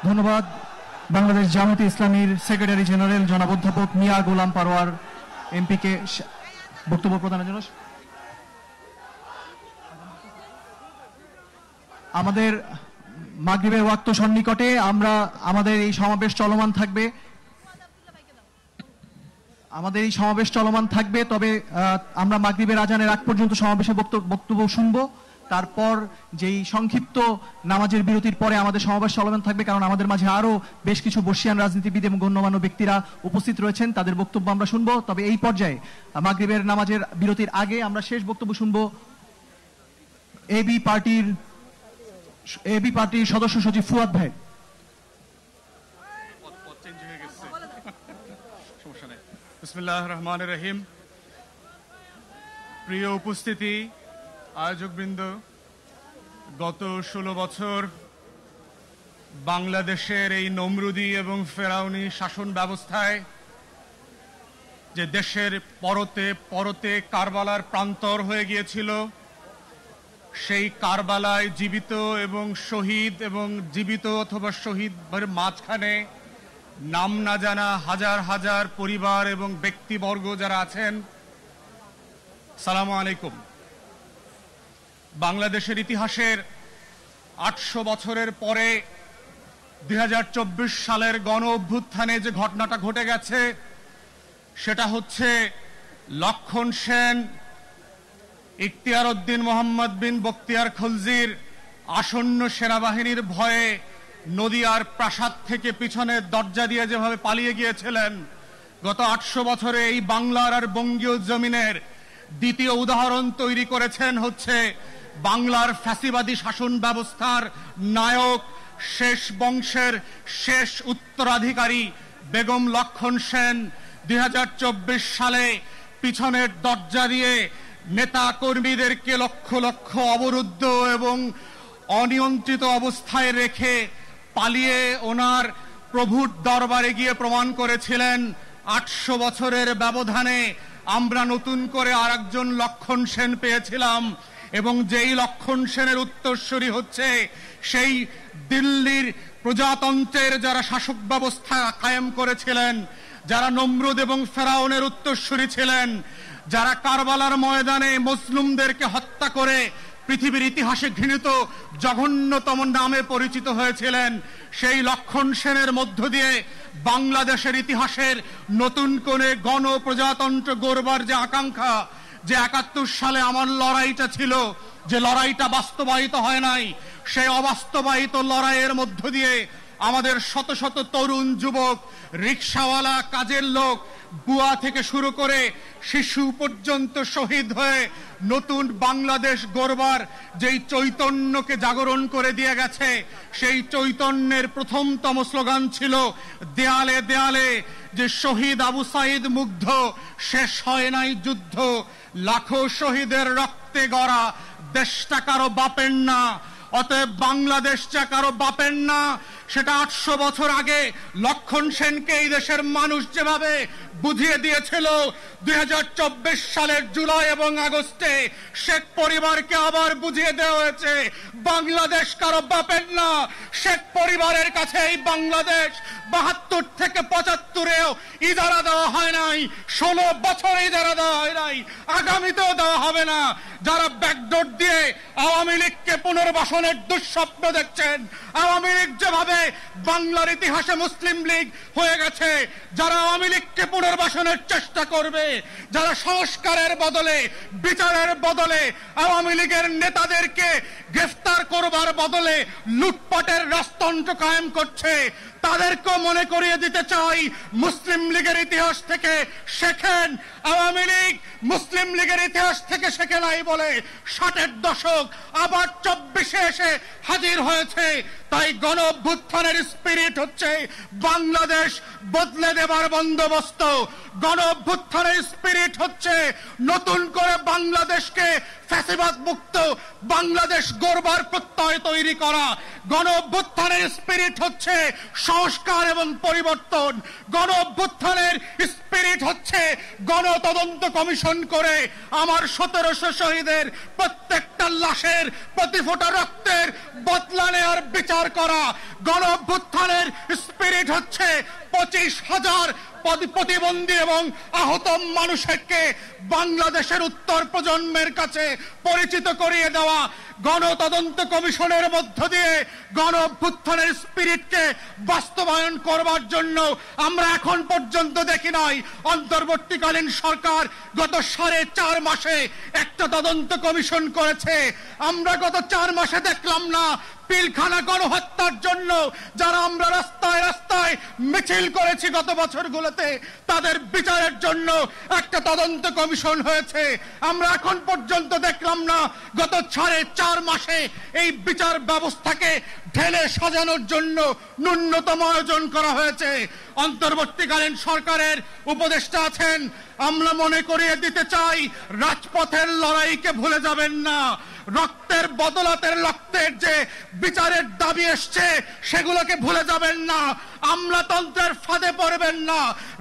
ধন্যবাদ বাংলাদেশ জামায়াতে ইসলামীর secretary general জনাব অধ্যাপক মিয়া গোলাম পারওয়ার এমপিকে বক্তব্য প্রদানের জন্য। আমাদের মাগরিবের ওয়াক্ত সন্নিকটে আমাদের এই সমাবেশ চলমান থাকবে। তবে আমরা মাগরিবের আজানের আগ পর্যন্ত সমাবেশে বক্তব্য শুনবো। তারপর যেই সংক্ষিপ্ত নামাজের বিরতির পরে আমাদের সমাবেশ চলমান থাকবে, কারণ আমাদের মাঝে আরো বেশ কিছু বর্ষিয়ান রাজনীতিবিদ এবং গণ্যমান্য ব্যক্তিরা উপস্থিত রয়েছেন, তাদের বক্তব্য আমরা শুনবো। তবে এই পর্যায়ে মাগরিবের নামাজের বিরতির আগে আমরা শেষ বক্তব্য শুনবো এবি পার্টির সদস্য সচিব ফুয়াদ ভাই। বিসমিল্লাহির রহমানির রহিম। প্রিয় উপস্থিতি, আয়োজকবৃন্দ, গত 16 বছর বাংলাদেশের এই নমরুদি এবং ফেরাউনি শাসন ব্যবস্থায় যে দেশের পরতে পরতে কারবালার প্রান্তর হয়ে গিয়েছিল, সেই কারবালায় জীবিত এবং শহীদ এবং জীবিত অথবা শহীদের মাঝখানে নাম না জানা হাজার হাজার পরিবার এবং ব্যক্তিবর্গ যারা আছেন, সালামু আলাইকুম। বাংলাদেশের ইতিহাসের 800 বছরের পরে 2024 সালের গণ অভ্যুত্থানে যে ঘটনাটা ঘটে গেছে, সেটা হচ্ছে লক্ষণ সেন, ইখতিয়ার উদ্দিন মোহাম্মদ বিন বখতিয়ার খলজির আসন্ন সেনাবাহিনীর ভয়ে নদিয়ার প্রাসাদ থেকে পিছনের দরজা দিয়ে যেভাবে পালিয়ে গিয়েছিলেন, গত 800 বছরে এই বাংলার আর বঙ্গীয় জমিনের দ্বিতীয় উদাহরণ তৈরি করেছেন হচ্ছে বাংলার ফ্যাসিবাদী শাসন ব্যবস্থার নায়ক, শেষ বংশের শেষ উত্তরাধিকারী বেগম লক্ষণ সেন 2024 সালে পিছনের দরজা দিয়ে নেতা কর্মীদেরকে লক্ষ লক্ষ অবরুদ্ধ এবং অনিয়ন্ত্রিত অবস্থায় রেখে পালিয়ে ওনার প্রভুর দরবারে গিয়ে প্রমাণ করেছিলেন 800 বছরের ব্যবধানে আমরা নতুন করে আরেকজন লক্ষণ সেন পেয়েছিলাম। এবং যেই লক্ষণ সেনের উত্তরসূরি হচ্ছে সেই দিল্লির প্রজাতন্ত্রের যারা শাসক ব্যবস্থা কায়েম করেছিলেন, যারা নমরুদ এবং ফেরাউনের উত্তরসূরি ছিলেন, যারা কারবালার ময়দানে মুসলিমদেরকে হত্যা করে পৃথিবীর ইতিহাসে ঘৃণিত জঘন্যতম নামে পরিচিত হয়েছিলেন, সেই লক্ষণ সেনের মধ্য দিয়ে বাংলাদেশের ইতিহাসের নতুন করে গণপ্রজাতন্ত্র গড়বার যে আকাঙ্ক্ষা, যে 71 সালে আমার লড়াইটা ছিল, যে লড়াইটা বাস্তবায়িত হয় নাই, সেই অবাস্তবায়িত লড়াইয়ের মধ্য দিয়ে আমাদের শত শত তরুণ যুবক, রিকশাওয়ালা, কাজের লোক, বুয়া থেকে শুরু করে শিশু পর্যন্ত শহীদ হয়ে নতুন বাংলাদেশ গড়বার যেই চৈতন্যকে জাগরণ করে দিয়ে গেছে, সেই চৈতন্যের প্রথমতম স্লোগান ছিল দেয়ালে দেয়ালে, যে শহীদ আবু সাইদ মুগ্ধ, শেষ হয় নাই যুদ্ধ, লাখো শহীদের রক্তে গড়া দেশটা কারো বাপের না, অতএব বাংলাদেশটা কারো বাপের না। সেটা 800 বছর আগে লক্ষণ সেনকে এই দেশের মানুষ যেভাবে বুঝিয়ে দিয়েছিল, 2024 সালের জুলাই এবং আগস্টে শেখ পরিবারকে আবার বুঝিয়ে দেওয়া হয়েছে বাংলাদেশ কারো বাপের না। শেখ পরিবারের কাছে এই বাংলাদেশ 72 থেকে 75-এও ইজারা দেওয়া হয় নাই, 16 বছর ইজারা দেওয়া হয় নাই, আগামীতেও দেওয়া হবে না। যারা ব্যাকডোর দিয়ে আওয়ামী লীগকে পুনর্বাসনের দুঃস্বপ্ন দেখছেন, আওয়ামী লীগ যেভাবে বাংলার ইতিহাসে মুসলিম লীগ হয়ে গেছে, যারা আওয়ামী লীগকে পুনর্বাসনের চেষ্টা করবে, যারা সংস্কারের বদলে, বিচারের বদলে আওয়ামী লীগের নেতাদেরকে গ্রেফতার করবার বদলে লুটপাটের রাজতন্ত্র কায়েম করছে, তাদেরকেও মনে করিয়ে দিতে চাই, মুসলিম লীগের ইতিহাস থেকে শেখেন। আওয়ামী লীগ মুসলিম লীগের ইতিহাস থেকে শেখে নাই বলে 60-এর দশক আবার 24-এ এসে হাজির হয়েছে। তাই গণ অভ্যুত্থানের স্পিরিট হচ্ছে বাংলাদেশ বদলে দেবার বন্দোবস্ত, গণ অভ্যুত্থানের স্পিরিট হচ্ছে নতুন করে বাংলাদেশকে ফ্যাসিবাদ মুক্ত বাংলাদেশ গড়বার প্রত্যয় তৈরি করা, গণ অভ্যুত্থানের স্পিরিট হচ্ছে সংস্কার এবং পরিবর্তন। গণ অভ্যুত্থানের স্পিরিট হচ্ছে গণতদন্ত কমিশন করে আমার 1700 শহীদের প্রত্যেকটা লাশের প্রতি ফোঁটা রক্তের বদলা নেওয়ার বিচার করা। গণ অভ্যুত্থানের স্পিরিট হচ্ছে 25,000 প্রতিবন্ধী এবং আহত মানুষকে বাংলাদেশের উত্তর প্রজন্মের কাছে পরিচিত করিয়ে দেওয়া। গণতদন্ত কমিশনের মধ্য দিয়ে গণ অভ্যুত্থানের স্পিরিটকে বাস্তবায়ন করবার জন্য আমরা এখন পর্যন্ত দেখি নাই অন্তর্বর্তীকালীন সরকার গত 4.5 মাসে একটা তদন্ত কমিশন করেছে। আমরা গত 4 মাসে দেখলাম না পিলখানা গণহত্যার জন্য যারা আমরা রাস্তায় রাস্তায় মিছিল করেছি গত বছরগুলোতে, তাদের বিচারের জন্য একটা তদন্ত কমিশন হয়েছে। আমরা এখন পর্যন্ত দেখলাম না গত 4.5 মাসে এই বিচার ব্যবস্থাকে ঢেলে সাজানোর জন্য ন্যূনতম আয়োজন করা হয়েছে। অন্তর্বর্তীকালীন সরকারের উপদেষ্টা আছেন, আমরা মনে করিয়ে দিতে চাই রাজপথের লড়াইকে ভুলে যাবেন না। রক্তের বদলাতের রক্তের যে বিচারের দাবি এসছে সেগুলোকে ভুলে যাবেন না। আমলাতন্ত্রের ফাঁদে পড়বেন না।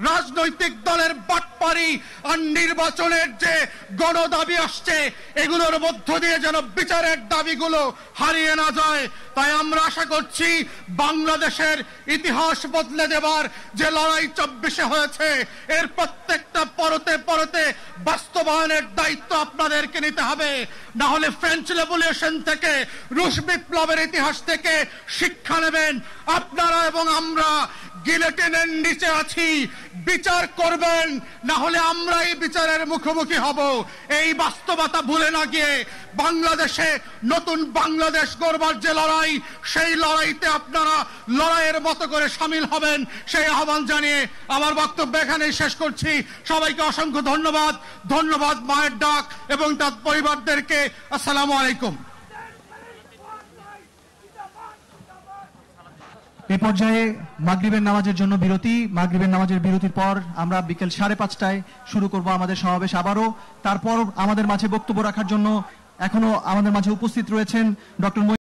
রাজনৈতিক দলের বাটপারি আর নির্বাচনের যে গণদাবি আসছে এগুলোর মধ্য দিয়ে যেন বিচারের দাবিগুলো হারিয়ে না যায়। তাই আমরা আশা করছি বাংলাদেশের ইতিহাস বদলে দেবার যে লড়াই 24-এ হয়েছে এর প্রত্যেকটা পরতে পরতে বাস্তবায়নের দায়িত্ব আপনাদেরকে নিতে হবে। না হলে ফ্রেঞ্চ রেভলিউশন থেকে, রুশ বিপ্লবের ইতিহাস থেকে শিক্ষা নেবেন। আপনারা এবং আমরা গিলেটিনের নিচে আছি, বিচার করবেন, না হলে আমরা এই বিচারের মুখোমুখি হব। এই বাস্তবতা ভুলে না গিয়ে বাংলাদেশে নতুন বাংলাদেশ গড়বার যে লড়াই, সেই লড়াইতে আপনারা লড়াইয়ের মতো করে সামিল হবেন সেই আহ্বান জানিয়ে আমার বক্তব্য এখানেই শেষ করছি। সবাইকে অসংখ্য ধন্যবাদ। ধন্যবাদ মায়ের ডাক এবং তার পরিবারদেরকে। আসসালামু আলাইকুম। এই পর্যায়ে মাগরিবের নামাজের জন্য বিরতি। মাগরিবের নামাজের বিরতির পর আমরা বিকেল 5:30টায় শুরু করব আমাদের সমাবেশ আবারও। তারপর আমাদের মাঝে বক্তব্য রাখার জন্য এখনো আমাদের মাঝে উপস্থিত রয়েছেন ডক্টর